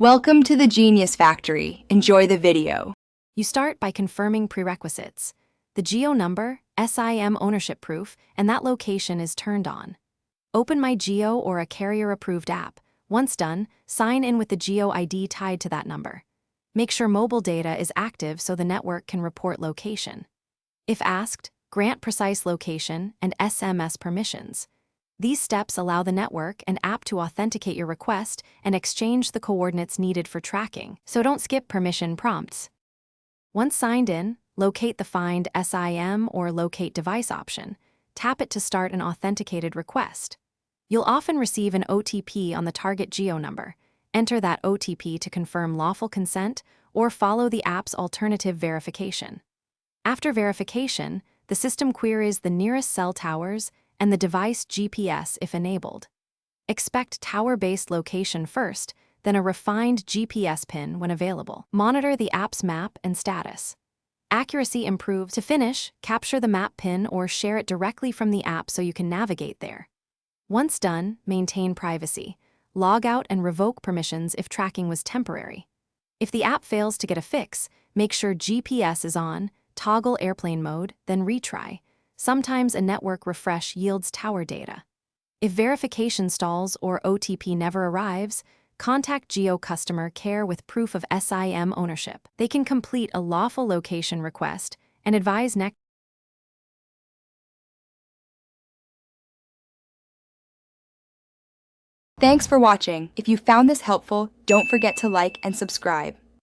Welcome to the Genius Factory. Enjoy the video. You start by confirming prerequisites. The GEO number, SIM ownership proof, and that location is turned on. Open My Geo or a carrier-approved app. Once done, sign in with the Geo ID tied to that number. Make sure mobile data is active so the network can report location. If asked, grant precise location and SMS permissions. These steps allow the network and app to authenticate your request and exchange the coordinates needed for tracking, so don't skip permission prompts. Once signed in, locate the Find SIM or Locate Device option. Tap it to start an authenticated request. You'll often receive an OTP on the target GEO number. Enter that OTP to confirm lawful consent or follow the app's alternative verification. After verification, the system queries the nearest cell towers and the device GPS if enabled. Expect tower-based location first, then a refined GPS pin when available. Monitor the app's map and status. Accuracy improved. To finish, capture the map pin or share it directly from the app so you can navigate there. Once done, maintain privacy. Log out and revoke permissions if tracking was temporary. If the app fails to get a fix, make sure GPS is on, toggle airplane mode, then retry. Sometimes a network refresh yields tower data. If verification stalls or OTP never arrives, contact Geo customer care with proof of SIM ownership. They can complete a lawful location request and advise next. Thanks for watching. If you found this helpful, don't forget to like and subscribe.